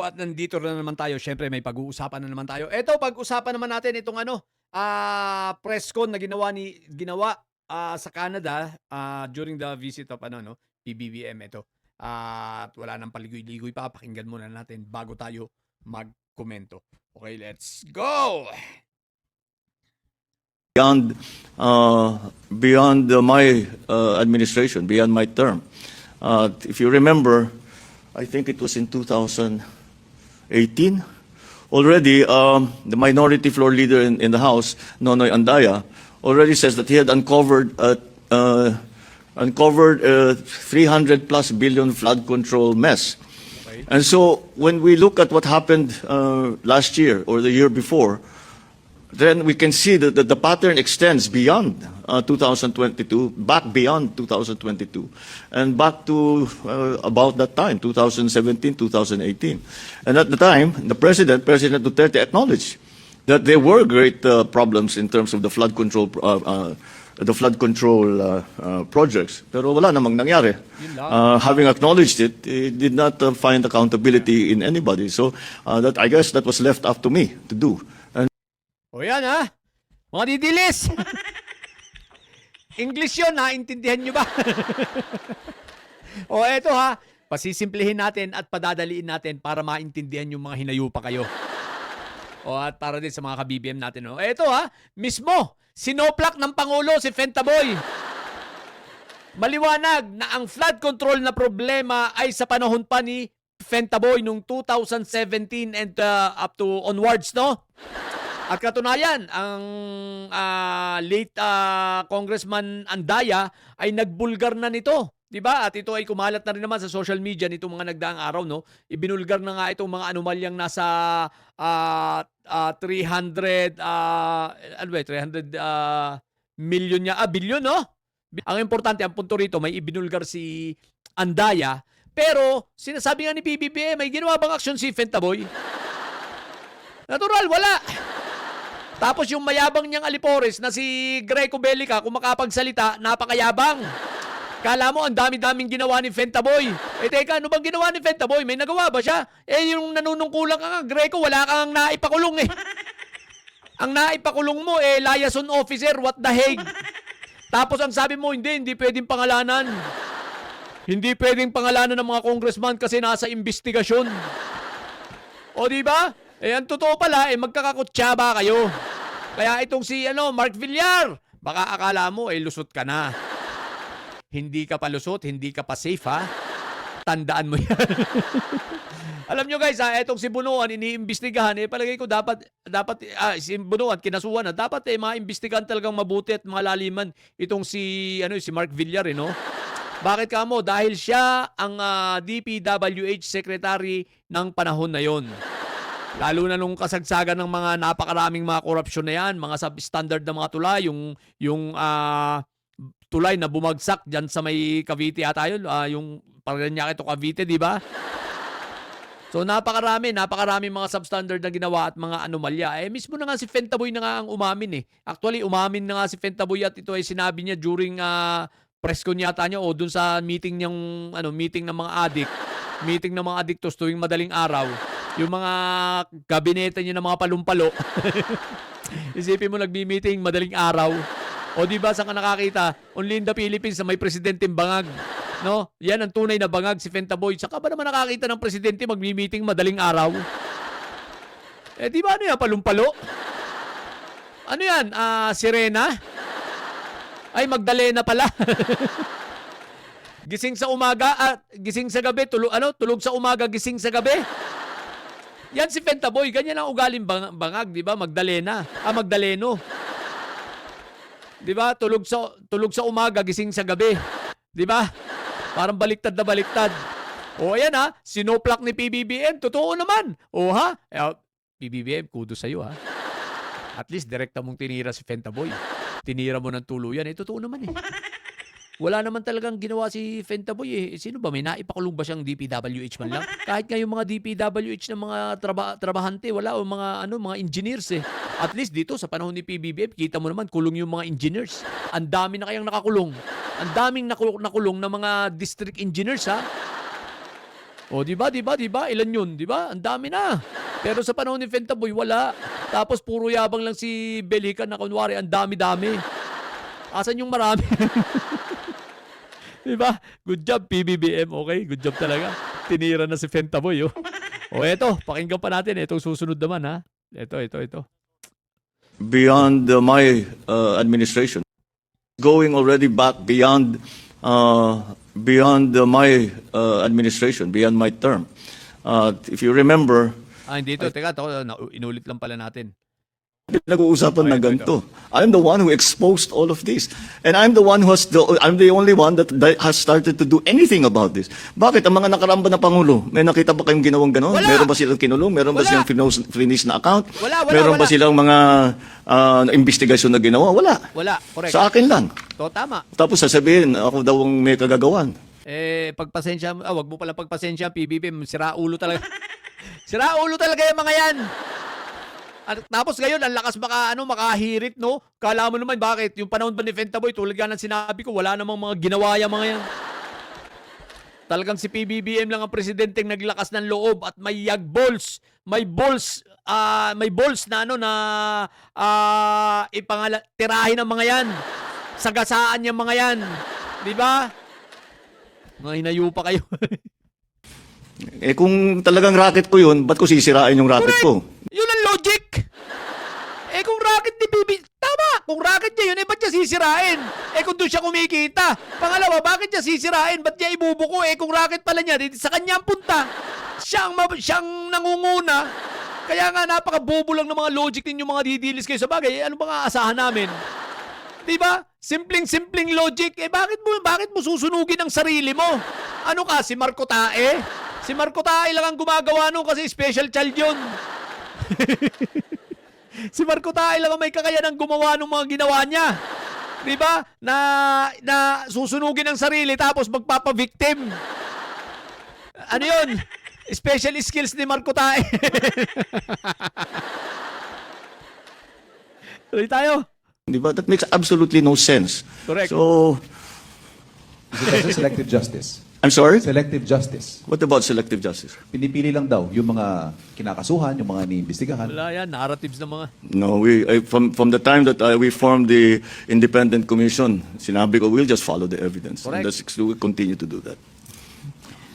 at nandito na naman tayo. Siyempre may pag-uusapan na naman tayo. Eto, pag-usapan naman natin itong press con na ginawa sa Canada during the visit of PBBM ito. At wala nang paligoy-ligoy pa, pakinggan muna natin bago tayo magkomento. Okay, let's go. Beyond my administration, beyond my term. If you remember, I think it was in 2018, already the minority floor leader in the House, Nonoy Andaya, already says that he had uncovered 300 plus billion flood control mess. Okay. And so when we look at what happened last year or the year before, then we can see that the pattern extends beyond 2022, back beyond 2022, and back to about that time, 2017, 2018. And at the time, President Duterte acknowledged that there were great problems in terms of the flood control projects. Pero wala namang nangyari. Having acknowledged it, he did not find accountability in anybody. So that I guess that was left up to me to do. O yan mga didilis. English yun, naintindihan nyo ba? O eto pasisimplihin natin at padadaliin natin para maintindihan yung mga hinayupa kayo. O at para din sa mga ka-BBM natin. O eto mismo, sinoplak ng Pangulo si Fentaboy. Maliwanag na ang flood control na problema ay sa panahon pa ni Fentaboy nung 2017 and up to onwards, no? At katunayan, ang late Congressman Andaya ay nagbulgar na nito, 'di ba? At ito ay kumalat na rin naman sa social media nitong mga nagdaang araw, no? Ibinulgar na nga itong mga anomalyang nasa 300 million billion, no? Ang importante, ang punto rito, may ibinulgar si Andaya, pero sinasabi nga ni PBBM, may ginawa bang aksyon si Fentaboy? Natural, wala. Tapos yung mayabang niyang alipores na si Greco Bellica, kung makapagsalita, napakayabang. Kala mo, ang dami-daming ginawa ni Fentaboy. Teka, ano bang ginawa ni Fentaboy? May nagawa ba siya? Yung nanunungkulang ka nga, Greco, wala kang naipakulong Ang naipakulong mo, liaison officer, what the heck? Tapos ang sabi mo, hindi pwedeng pangalanan. Hindi pwedeng pangalanan ng mga congressman kasi nasa investigasyon. O diba? Ang totoo pala, magkakakutsaba kayo. Kaya itong si Mark Villar, baka akala mo, lusot ka na. Hindi ka pa lusot, hindi ka pa safe, Tandaan mo yan. Alam nyo guys, itong si Bunuan, iniimbestigahan, palagay ko dapat si Bunuan, kinasuhan dapat maimbestigahan talagang mabuti at malaliman itong si Mark Villar, no? Bakit ka mo? Dahil siya ang DPWH secretary ng panahon na yon. Lalo na nung kasagsagan ng mga napakaraming mga korupsyon na yan, mga substandard na mga tulay, yung tulay na bumagsak dyan sa may Cavite ata yun, yung Parañaque to Cavite, di ba? So napakarami mga substandard na ginawa at mga anomalya. Mismo na nga si Fentaboy na nga ang umamin Actually, umamin na nga si Fentaboy at ito ay sinabi niya during press con yata niya o dun sa meeting niyang meeting ng mga addict, meeting ng mga addictos tuwing madaling araw. Yung mga gabinete niya ng mga palumpalo. Isipin mo nagmi-meeting madaling araw. O di ba saan ka nakakita? Only in the Philippines na may presidenteng bangag. No? Yan ang tunay na bangag si Fentaboy. Saka ba naman nakakita ng presidente magmi-meeting madaling araw? Di ba palumpalo? Ano yan? Sirena? Ay, Magdalena pala. Gising sa umaga at gising sa gabi, tulog sa umaga, gising sa gabi. Yan si Fentaboy, ganyan ang ugaling bangag, 'di ba? Magdaleno. 'Di ba? Tulog sa umaga, gising sa gabi. 'Di ba? Parang baliktad na baliktad. O ayan sinoplak ni PBBM, totoo naman. O PBBM, kudos sa iyo At least direkta mong tinira si Fentaboy. Tinira mo ng tuluyan, totoo naman Wala naman talagang ginawa si Fentaboy Sino ba? May naipakulong ba siyang DPWH man lang? Kahit nga yung mga DPWH na mga trabahante, wala o mga engineers At least dito sa panahon ni PBBM, kita mo naman kulong yung mga engineers. Ang dami na kayang nakakulong. Ang daming nakulong na mga district engineers O, di ba? Ilan yun? Di ba? Ang dami na. Pero sa panahon ni Fentaboy, wala. Tapos puro yabang lang si Belican na kunwari, ang dami-dami. Asan yung marami? Di ba? Good job, PBBM. Okay, good job talaga. Tinira na si Fentaboy, oh. O, eto, pakinggan pa natin. Itong susunod naman, ha? Ito. beyond my administration, going already back beyond my administration, beyond my term. If you remember, Hindi ito. Teka, inulit lang pala natin. nag-uusapan na ganito. I'm the one who exposed all of this. And I'm the one I'm the only one that has started to do anything about this. Bakit? Ang mga nakaramba na Pangulo, may nakita ba kayong ginawang ganon? Wala. Meron ba silang kinulong? Meron ba Wala. silang finish na account? Wala. Meron ba silang mga investigasyon na ginawa? Wala. Wala, correct. Sa akin lang. To, tama. Tapos sasabihin, ako daw ang may kagagawan. Pagpasensya, wag mo pala pagpasensya, PBBM, sira ulo talaga. Sira ulo talaga yung mga yan. At tapos ngayon, ang lakas makahirit, no? Kala mo naman, bakit? Yung panahon ba ni Fentaboy, tulad nga ng sinabi ko, wala namang mga ginawa yung mga yan. Talagang si PBBM lang ang presidenteng naglakas ng loob at may balls. May balls na tirahin ang mga yan. Sagasaan yung mga yan. Di ba? Mga hinayu pa kayo. Kung talagang racket ko yun, ba't ko sisirain yung racket ko? Yun ang logic. Kung racket ni Bibi, tama. Kung racket niya yun, ba't niya sisirain? Kung doon siya kumikita. Pangalawa, bakit niya sisirain? Ba't niya ibubuko? Kung racket pala niya, sa kanya ang punta. Siyang nangunguna. Kaya nga, napakabobo lang ng mga logic ninyo mga didilis kayo sa bagay. Ano ba nga aasahan namin? Diba? Simpleng logic. Bakit mo susunugin ang sarili mo? Ano ka, si Marco Tae? Si Marco Tae lang ang gumagawa nun kasi special child yun. Si Marco Tae lang ang may kakayanang gumawa ng mga ginawa niya. Diba? Na susunugin ang sarili tapos magpapa-victim. Ano yun? Special skills ni Marco Tae. Tuloy tayo. Di ba? That makes absolutely no sense. Correct. So, Kasi selective justice. I'm sorry? Selective justice. What about selective justice? Pinipili lang daw yung mga kinakasuhan, yung mga iniimbestigahan. Wala yan. Narratives ng mga... No, from the time that we formed the independent commission, sinabi ko, we'll just follow the evidence. Correct. And we'll continue to do that.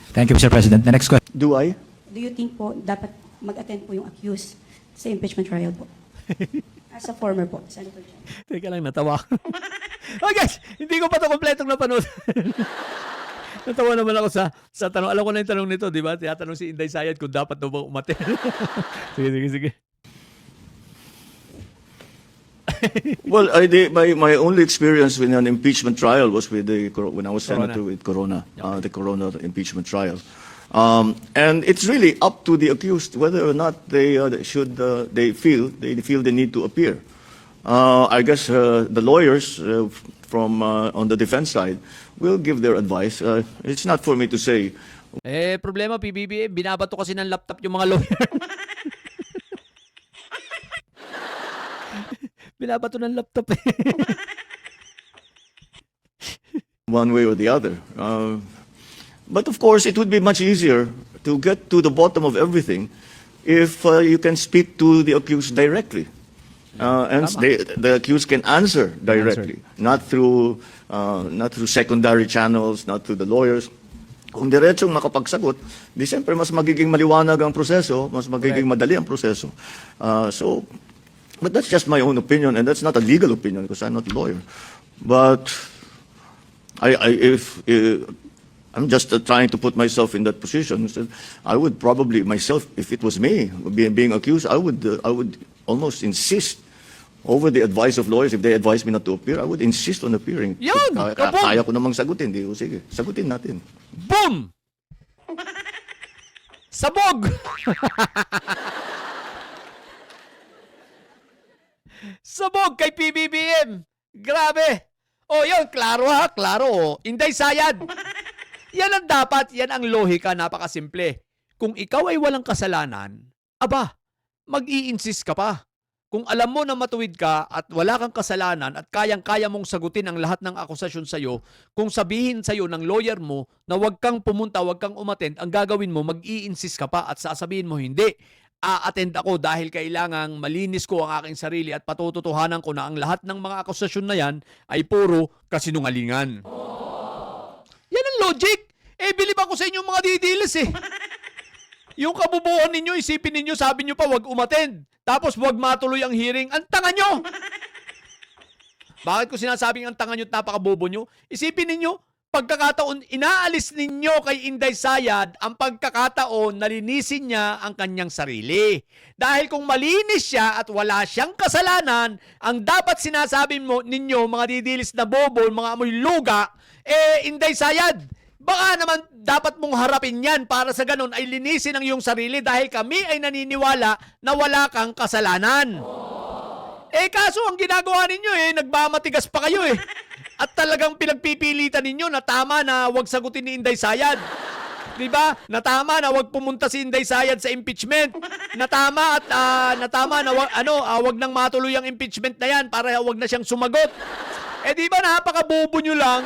Thank you, Mr. President. The next question. Do I? Do you think po dapat mag-attend po yung accused sa impeachment trial po? As a former po, Senator Chen. Teka lang, natawa. Oh guys, hindi ko pa ito kompletong napanood. Natawa naman ako sa tanong. Alam ko na yung tanong nito, di ba? Tinatanong si Inday Sayad kung dapat daw bang umattend. Sige. Well, my only experience with an impeachment trial was when I was senator with Corona, the Corona impeachment trial. And it's really up to the accused whether or not they feel they need to appear. I guess the lawyers from on the defense side will give their advice. It's not for me to say. Problema, PBBM, binabato kasi ng laptop yung mga lawyer. Binabato ng laptop eh. One way or the other. But of course, it would be much easier to get to the bottom of everything if you can speak to the accused directly. And the accused can answer directly, not through secondary channels, not through the lawyers. Kung diretsong makapagsagot, di siyempre mas magiging maliwanag ang proseso, mas magiging madali ang proseso. But that's just my own opinion, and that's not a legal opinion because I'm not a lawyer. But if I'm just trying to put myself in that position, so I would probably myself, if it was me being accused, I would almost insist over the advice of lawyers. If they advise me not to appear, I would insist on appearing. Yun! Kaya ko namang sagutin. Sige, sagutin natin. Boom! Sabog! Sabog kay PBBM. Grabe. Oh, yun, klaro ha, klaro. Inday Sayad. Yan ang dapat, yan ang lohika, napakasimple. Kung ikaw ay walang kasalanan, aba, mag-i-insist ka pa. kung alam mo na matuwid ka at wala kang kasalanan at kayang-kaya mong sagutin ang lahat ng akusasyon sa'yo, kung sabihin sa'yo ng lawyer mo na huwag kang pumunta, huwag kang umattend, ang gagawin mo, mag-i-insist ka pa at sasabihin mo, hindi, a-attend ako dahil kailangang malinis ko ang aking sarili at patututuhanan ko na ang lahat ng mga akusasyon na yan ay puro kasinungalingan. Yan ang logic. Bilib ako sa inyong mga didilis Yung kabubuan ninyo, isipin ninyo, sabi nyo pa, wag umattend. Tapos wag matuloy ang hearing. Ang tanga nyo! Bakit ko sinasabing ang tanga nyo at napakabobo nyo? Isipin ninyo, pagkakataon, inaalis ninyo kay Inday Sayad ang pagkakataon na linisin niya ang kanyang sarili. Dahil kung malinis siya at wala siyang kasalanan, ang dapat sinasabi mo ninyo, mga didilis na bobo, mga amoy luga, Inday Sayad, baka naman dapat mong harapin yan para sa ganun ay linisin ang iyong sarili dahil kami ay naniniwala na wala kang kasalanan. Kaso ang ginagawa ninyo nagmamatigas pa kayo At talagang pinagpipilitan ninyo na tama na wag sagutin ni Inday Sayad. Diba? Na tama na wag pumunta si Inday Sayad sa impeachment. Na tama at wag nang matuloy ang impeachment na yan para wag na siyang sumagot. Diba napakabobo nyo lang?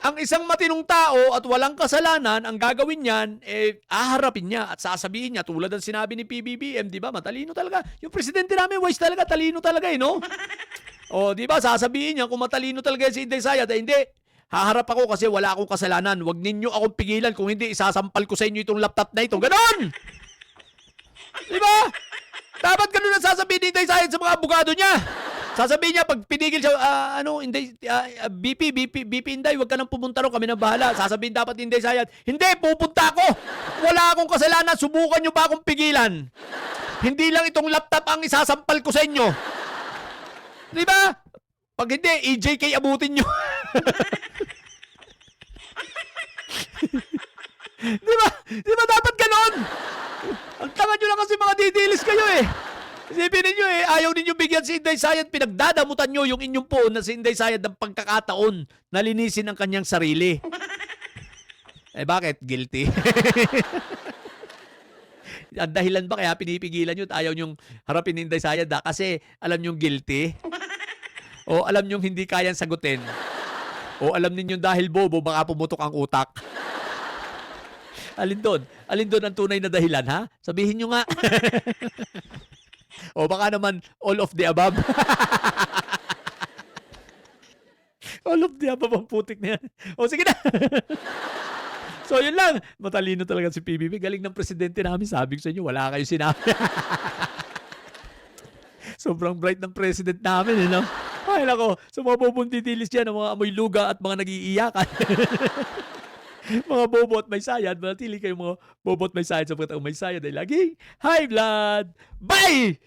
Ang isang matinong tao at walang kasalanan, ang gagawin niyan, aharapin niya at sasabihin niya, tulad ng sinabi ni PBBM, di ba? Matalino talaga. Yung presidente namin, wise talaga, talino talaga no? Di ba? Sasabihin niya, kung matalino talaga si Inday Sayad, hindi. Haharap ako kasi wala akong kasalanan. Huwag ninyo akong pigilan, kung hindi, isasampal ko sa inyo itong laptop na ito. Ganon! Di ba? Dapat ganun ang sasabihin ni Inday Sayad sa mga abogado niya. Sasabihin niya, pag pinigil siya, BP Inday, huwag ka nang pumunta ro, kami na bahala. Sasabihin dapat Inday Sayad, hindi, pupunta ako. Wala akong kasalanan, subukan niyo ba akong pigilan? Hindi lang itong laptop ang isasampal ko sa inyo. Di ba? Pag hindi, EJK abutin niyo. Di ba? Di ba dapat ganon? Ang tanga niyo lang kasi mga didilis kayo Isipin ninyo ayaw ninyo bigyan si Inday Sayad, pinagdadamutan nyo yung inyong poon na si Inday Sayad ng pagkakataon na linisin ang kanyang sarili. Bakit? Guilty. Ang dahilan ba kaya pinipigilan nyo at ayaw nyong harapin ni Inday Sayad kasi alam nyong guilty? O alam nyong hindi kayang sagutin? O alam ninyong dahil bobo baka pumutok ang utak? Alin doon? Alin doon ang tunay na dahilan, ha? Sabihin nyo nga. O baka naman all of the above. All of the above ang putik na yan. O sige na. So yun lang. Matalino talaga si PBB. Galing ng presidente namin. Sabi ko sa inyo, wala kayo sinabi. Sobrang bright ng president namin. Ay nako, sa mga bobong titilis dyan, mga amoy luga at mga nag-iiyakan. Mga bobo at may sayad, manatili kayo mga bobo at may sayad sapagkat ang may sayad ay laging high blood. Bye!